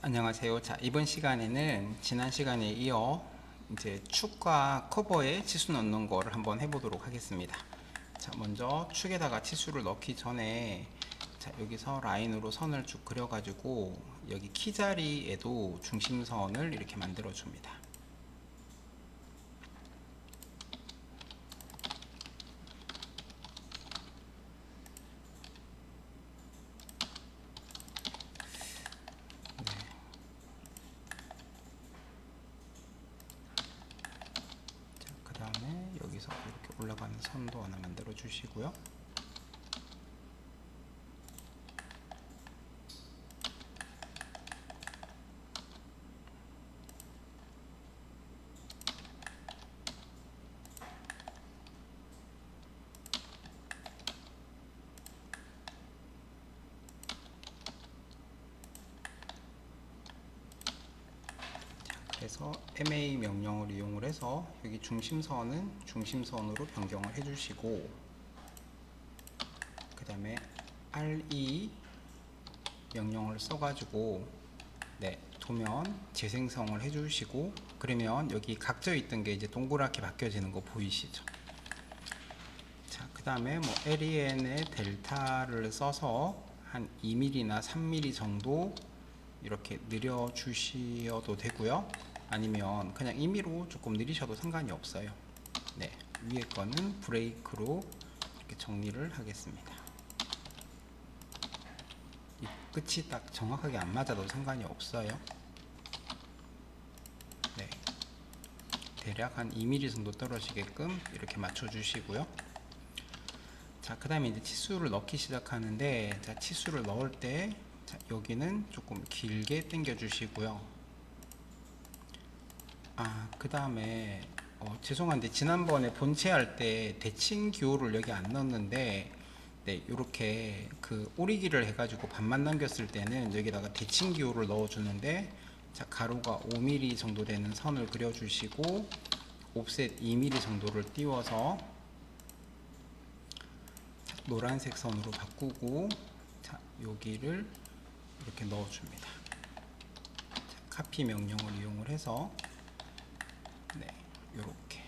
안녕하세요. 자, 이번 시간에는 지난 시간에 이어 이제 축과 커버에 치수 넣는 거를 한번 해보도록 하겠습니다. 자, 먼저 축에다가 치수를 넣기 전에 자, 여기서 라인으로 선을 쭉 그려가지고 여기 키 자리에도 중심선을 이렇게 만들어 줍니다. 그 다음에 여기서 이렇게 올라가는 선도 하나 만들어 주시고요. 그래서 MA 명령을 이용을 해서 여기 중심선은 중심선으로 변경을 해주시고, 그 다음에 RE 명령을 써가지고 도면 재생성을 해주시고, 그러면 여기 각져 있던 게 이제 동그랗게 바뀌어지는 거 보이시죠? 자, 그 다음에 뭐 LEN의 델타를 써서 한 2mm나 3mm 정도 이렇게 늘려 주셔도 되고요. 아니면 그냥 임의로 조금 느리셔도 상관이 없어요. 네, 위에 거는 브레이크로 이렇게 정리를 하겠습니다. 이 끝이 딱 정확하게 안 맞아도 상관이 없어요. 네, 대략 한 2mm 정도 떨어지게끔 이렇게 맞춰 주시고요. 자, 그 다음에 이제 치수를 넣기 시작하는데, 자, 치수를 넣을 때 자, 여기는 조금 길게 당겨 주시고요. 그 다음에 죄송한데 지난번에 본체할 때 대칭 기호를 여기 안 넣었는데, 네, 이렇게 그 오리기를 해가지고 반만 남겼을 때는 여기다가 대칭 기호를 넣어주는데, 자, 가로가 5mm 정도 되는 선을 그려주시고 옵셋 2mm 정도를 띄워서 노란색 선으로 바꾸고, 자, 여기를 이렇게 넣어줍니다. 자, 카피 명령을 이용을 해서 네, 요렇게.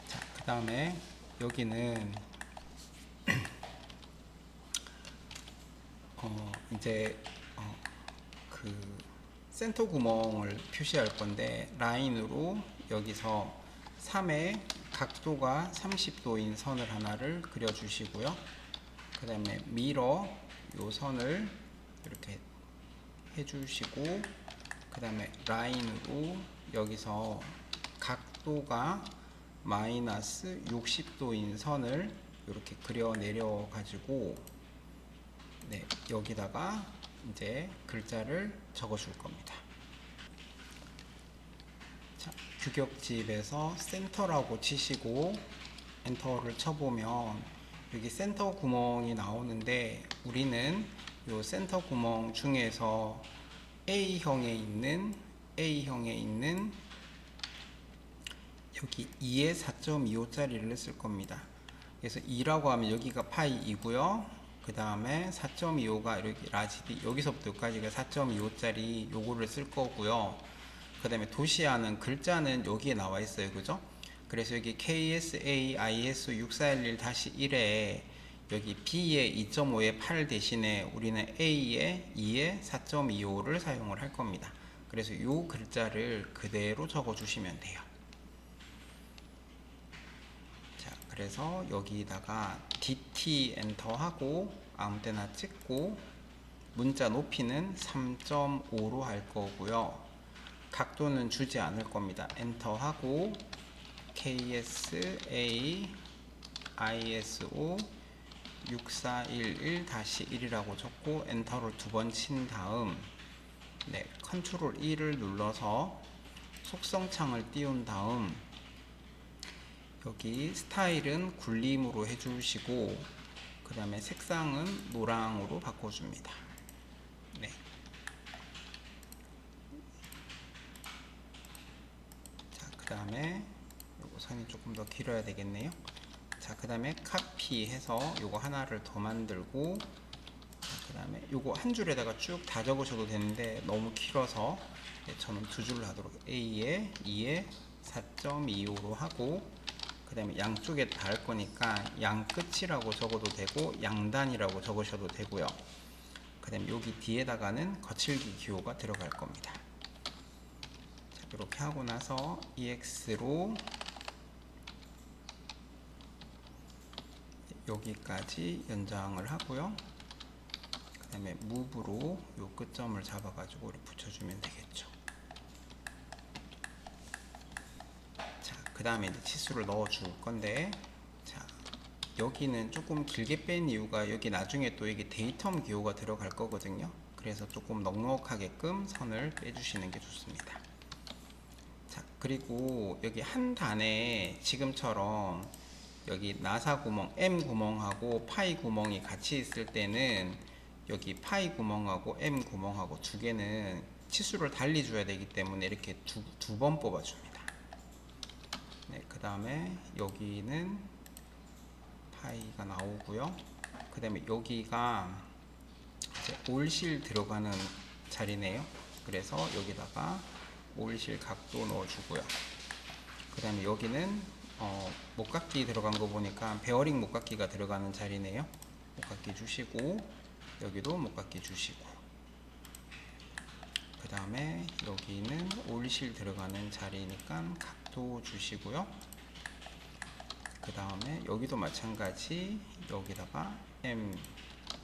자, 그 다음에 여기는 이제 그 센터 구멍을 표시할 건데, 라인으로 여기서 3의 각도가 30도인 선을 하나를 그려 주시고요. 그 다음에 미러 요 선을 이렇게 해 주시고, 그 다음에 라인으로 여기서 각도가 마이너스 60도인 선을 이렇게 그려 내려 가지고 네, 여기다가 이제 글자를 적어 줄 겁니다. 자, 규격집에서 센터라고 치시고 엔터를 쳐보면 여기 센터 구멍이 나오는데, 우리는 이 센터 구멍 중에서 A형에 있는 여기 2에 4.25짜리를 쓸 겁니다. 그래서 2라고 하면 여기가 파이 2고요. 그 다음에 4.25가 이렇게 라지 여기서부터 여기까지가 4.25짜리 요거를 쓸 거고요. 그 다음에 도시아는 글자는 여기에 나와 있어요. 그죠? 그래서 여기 KSA ISO 6411-1에 여기 B의 2.5의 8 대신에 우리는 A의 2의 4.25를 사용을 할 겁니다. 그래서 이 글자를 그대로 적어 주시면 돼요. 자, 그래서 여기다가 DT 엔터 하고 아무 때나 찍고, 문자 높이는 3.5로 할 거고요. 각도는 주지 않을 겁니다. 엔터 하고 KSA ISO 6411-1이라고 적고 엔터를 두 번 친 다음 네, 컨트롤 2를 눌러서 속성창을 띄운 다음 여기 스타일은 굴림으로 해주시고, 그 다음에 색상은 노랑으로 바꿔줍니다. 네. 자, 그 다음에 요거 선이 조금 더 길어야 되겠네요. 자, 그 다음에 카피해서 요거 하나를 더 만들고, 그 다음에 요거 한 줄에다가 쭉 다 적으셔도 되는데 너무 길어서 저는 두 줄로 하도록 A에 2에 4.25로 하고, 그 다음에 양쪽에 다 할 거니까 양 끝이라고 적어도 되고 양단이라고 적으셔도 되고요. 그 다음에 여기 뒤에다가는 거칠기 기호가 들어갈 겁니다. 자, 이렇게 하고 나서 EX로 여기까지 연장을 하고요. 그 다음에 무브로 요 끝점을 잡아가지고 이렇게 붙여주면 되겠죠. 자, 그 다음에 이제 치수를 넣어 줄 건데, 자, 여기는 조금 길게 뺀 이유가 여기 나중에 또 여기 데이텀 기호가 들어갈 거거든요. 그래서 조금 넉넉하게끔 선을 빼주시는 게 좋습니다. 자, 그리고 여기 한 단에 지금처럼 여기 나사 구멍, M 구멍하고 파이 구멍이 같이 있을 때는 여기 파이 구멍하고 M 구멍하고 두 개는 치수를 달리 줘야 되기 때문에 이렇게 두 번 뽑아줍니다. 네, 그 다음에 여기는 파이가 나오고요. 그 다음에 여기가 이제 올실 들어가는 자리네요. 그래서 여기다가 올실 각도 넣어주고요. 그 다음에 여기는 목각기 들어간 거 보니까 베어링 목각기가 들어가는 자리네요. 목각기 주시고 여기도 목각기 주시고, 그 다음에 여기는 올실 들어가는 자리니까 각도 주시고요. 그 다음에 여기도 마찬가지 여기다가 M,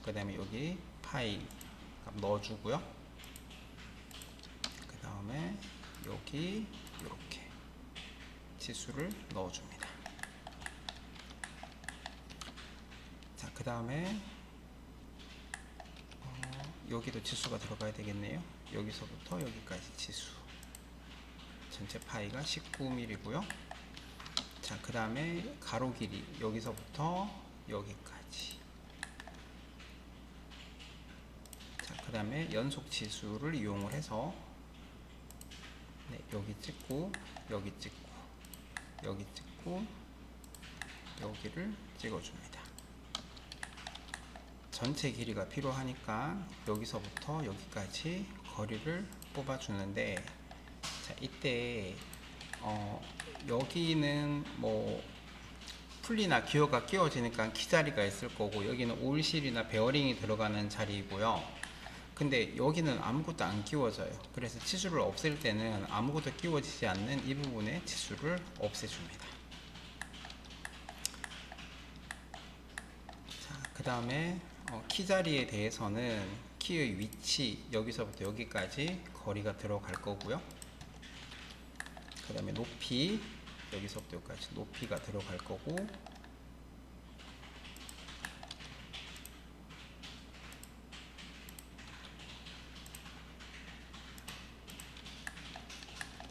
그 다음에 여기 파이 넣어주고요. 그 다음에 여기 이렇게 치수를 넣어줍니다. 자, 그 다음에 여기도 치수가 들어가야 되겠네요. 여기서부터 여기까지 치수, 전체 파이가 19mm고요. 자, 그 다음에 가로 길이 여기서부터 여기까지. 자, 그 다음에 연속 치수를 이용을 해서 네, 여기 찍고 여기 찍고 여기 찍고 여기를 찍어줍니다. 전체 길이가 필요하니까 여기서부터 여기까지 거리를 뽑아주는데, 자, 이때 여기는 뭐 풀리나 기어가 끼워지니까 키자리가 있을 거고, 여기는 올실이나 베어링이 들어가는 자리이고요. 근데 여기는 아무것도 안 끼워져요. 그래서 치수를 없앨 때는 아무것도 끼워지지 않는 이 부분에 치수를 없애줍니다. 자, 그 다음에 키 자리에 대해서는 키의 위치 여기서부터 여기까지 거리가 들어갈 거고요. 그 다음에 높이 여기서부터 여기까지 높이가 들어갈 거고,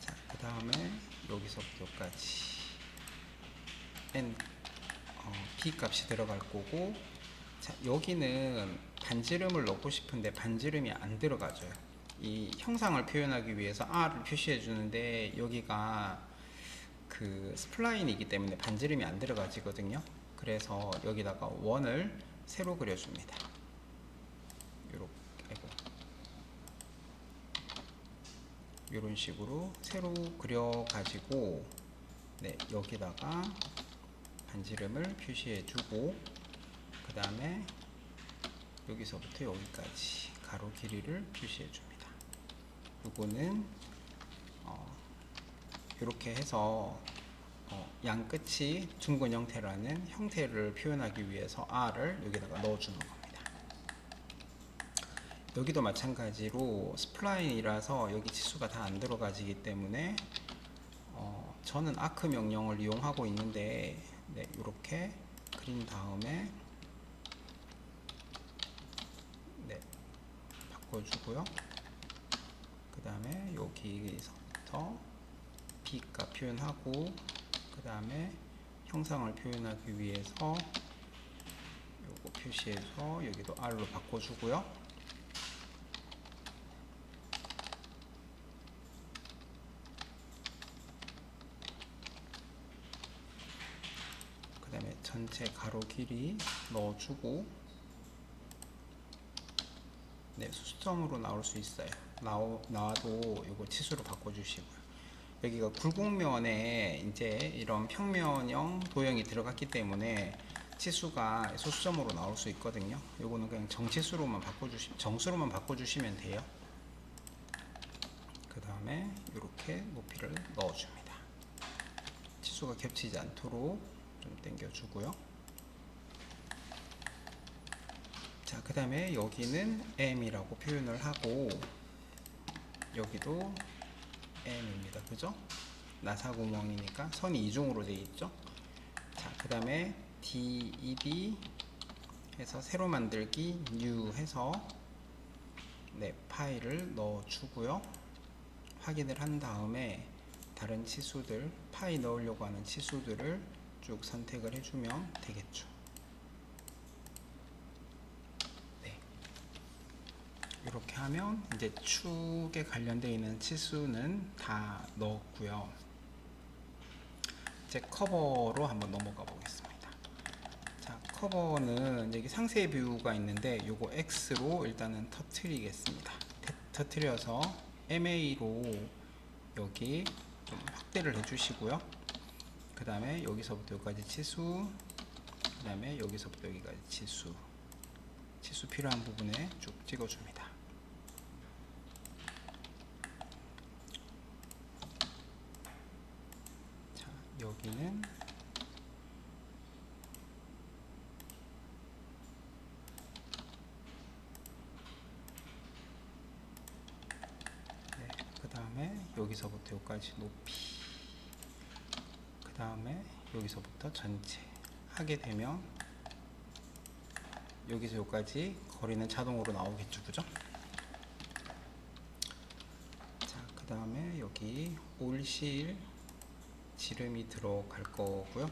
자, 그 다음에 여기서부터 여기까지 N B 값이 들어갈 거고, 자, 여기는 반지름을 넣고 싶은데 반지름이 안 들어가져요. 이 형상을 표현하기 위해서 R을 표시해 주는데 여기가 그 스플라인이기 때문에 반지름이 안 들어가지거든요. 그래서 여기다가 원을 새로 그려줍니다. 이런 식으로 새로 그려 가지고 네, 여기다가 반지름을 표시해 주고, 그 다음에 여기서부터 여기까지 가로 길이를 표시해 줍니다. 요거는 이렇게 해서 양 끝이 둥근 형태라는 형태를 표현하기 위해서 R을 여기다가 넣어주는 겁니다. 여기도 마찬가지로 스플라인이라서 여기 치수가 다 안 들어가지기 때문에 저는 아크 명령을 이용하고 있는데 네, 이렇게 그린 다음에 네, 바꿔주고요. 그 다음에 여기서부터 B값 표현하고, 그 다음에 형상을 표현하기 위해서 요거 표시해서 여기도 R로 바꿔주고요. 그 다음에 전체 가로 길이 넣어주고, 네, 수점으로 나올 수 있어요. 나와도 이거 치수로 바꿔주시고요. 여기가 굴곡면에 이제 이런 평면형 도형이 들어갔기 때문에 치수가 소수점으로 나올 수 있거든요. 요거는 그냥 정수로만 바꿔주시면 돼요. 그 다음에 이렇게 높이를 넣어줍니다. 치수가 겹치지 않도록 좀 당겨주고요. 자, 그 다음에 여기는 M이라고 표현을 하고 여기도 M입니다. 그죠? 나사구멍이니까 선이 이중으로 되어 있죠. 자, 그 다음에 DED 해서 새로 만들기 new 해서 네, 파일을 넣어주고요. 확인을 한 다음에 다른 치수들, 파이 넣으려고 하는 치수들을 쭉 선택을 해주면 되겠죠. 네. 이렇게 하면 이제 축에 관련되어 있는 치수는 다 넣었고요. 이제 커버로 한번 넘어가 보겠습니다. 자, 커버는 여기 상세 뷰가 있는데 요거 X로 일단은 터트리겠습니다. 터트려서 MA로 여기 좀 확대를 해주시고요. 그 다음에 여기서부터 여기까지 치수, 그 다음에 여기서부터 여기까지 치수 필요한 부분에 쭉 찍어줍니다. 자, 여기는 그 다음에 여기서부터 여기까지 높이, 그 다음에 여기서부터 전체 하게 되면 여기서 여기까지 거리는 자동으로 나오겠죠. 그죠? 자, 그 다음에 여기 올실 지름이 들어갈 거고요.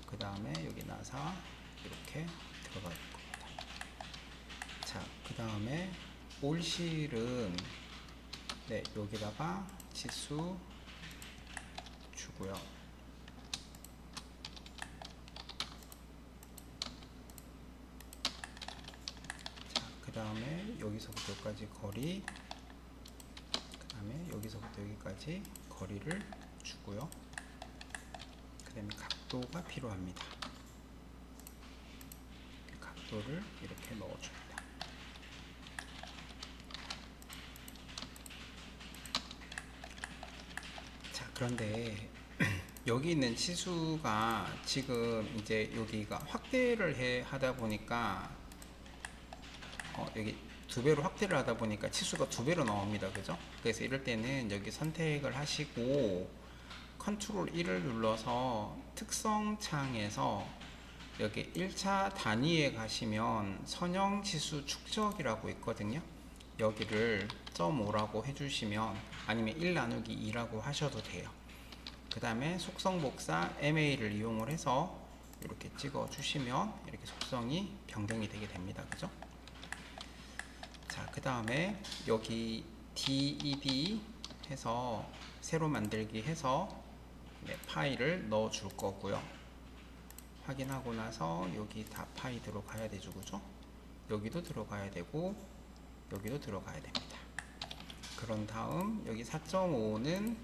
그 다음에 여기 나사 이렇게 들어갈 겁니다. 자, 그 다음에 올실은 네, 여기다가 치수 주고요. 자, 그 다음에 여기서부터 여기까지 거리, 그 다음에 여기서부터 여기까지 거리를 주고요. 그 다음에 각도가 필요합니다. 각도를 이렇게 넣어줍니다. 그런데 여기 있는 치수가 지금 이제 여기가 확대를 하다 보니까 여기 2배로 확대를 하다 보니까 치수가 2배로 나옵니다. 그죠? 그래서 이럴 때는 여기 선택을 하시고 컨트롤 1을 눌러서 특성 창에서 여기 1차 단위에 가시면 선형 치수 축적이라고 있거든요. 여기를 0.5라고 해주시면 아니면 1 나누기 2라고 하셔도 돼요. 그 다음에 속성 복사 MA를 이용을 해서 이렇게 찍어 주시면 이렇게 속성이 변경이 되게 됩니다. 그죠? 자, 그 다음에 여기 DED 해서 새로 만들기 해서 네, 파일을 넣어 줄 거고요. 확인하고 나서 여기 다 파이 들어가야 되죠. 그죠? 여기도 들어가야 되고 여기도 들어가야 됩니다. 그런 다음 여기 4.5는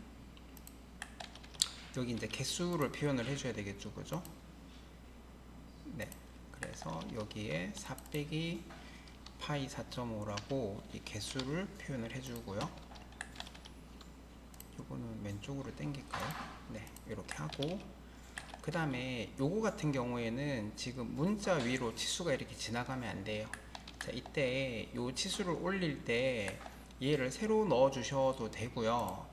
여기 이제 개수를 표현을 해줘야 되겠죠. 그죠? 네. 그래서 여기에 4 빼기 파이 4.5라고 이 개수를 표현을 해주고요. 요거는 왼쪽으로 당길까요? 네. 이렇게 하고 그 다음에 요거 같은 경우에는 지금 문자 위로 치수가 이렇게 지나가면 안 돼요. 자, 이때 요 치수를 올릴 때 얘를 새로 넣어 주셔도 되고요.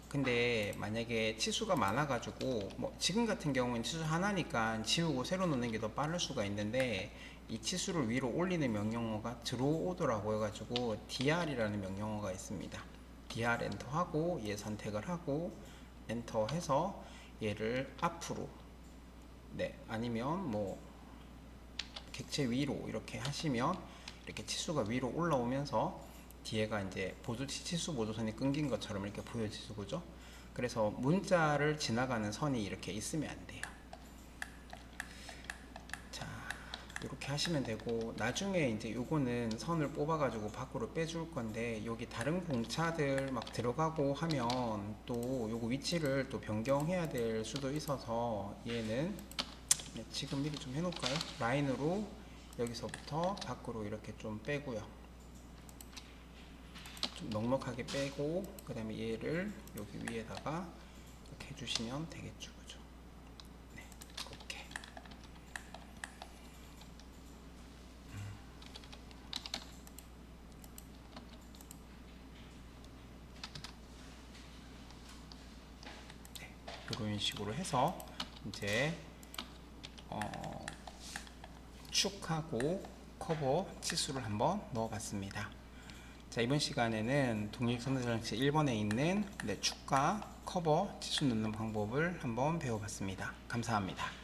근데 만약에 치수가 많아 가지고 뭐 지금 같은 경우는 치수 하나니까 지우고 새로 넣는 게 더 빠를 수가 있는데 이 치수를 위로 올리는 명령어가 드로우오더라고 해가지고 dr이라는 명령어가 있습니다. dr 엔터 하고 얘 선택을 하고 엔터 해서 얘를 앞으로 네, 아니면 뭐 객체 위로 이렇게 하시면 이렇게 치수가 위로 올라오면서 뒤에가 이제 치수 보조선이 끊긴 것처럼 이렇게 보여지죠. 그죠? 그래서 문자를 지나가는 선이 이렇게 있으면 안 돼요. 자, 이렇게 하시면 되고, 나중에 이제 요거는 선을 뽑아 가지고 밖으로 빼줄 건데, 여기 다른 공차들 막 들어가고 하면 또 요거 위치를 또 변경해야 될 수도 있어서, 얘는 지금 미리 좀 해놓을까요? 라인으로 여기서부터 밖으로 이렇게 좀 빼고요, 좀 넉넉하게 빼고, 그 다음에 얘를 여기 위에다가 이렇게 해주시면 되겠죠. 그죠? 네, 이렇게. 네, 이런 식으로 해서 이제 축하고 커버 치수를 한번 넣어 봤습니다. 자, 이번 시간에는 독립선대장치 1번에 있는 축과 커버 치수 넣는 방법을 한번 배워봤습니다. 감사합니다.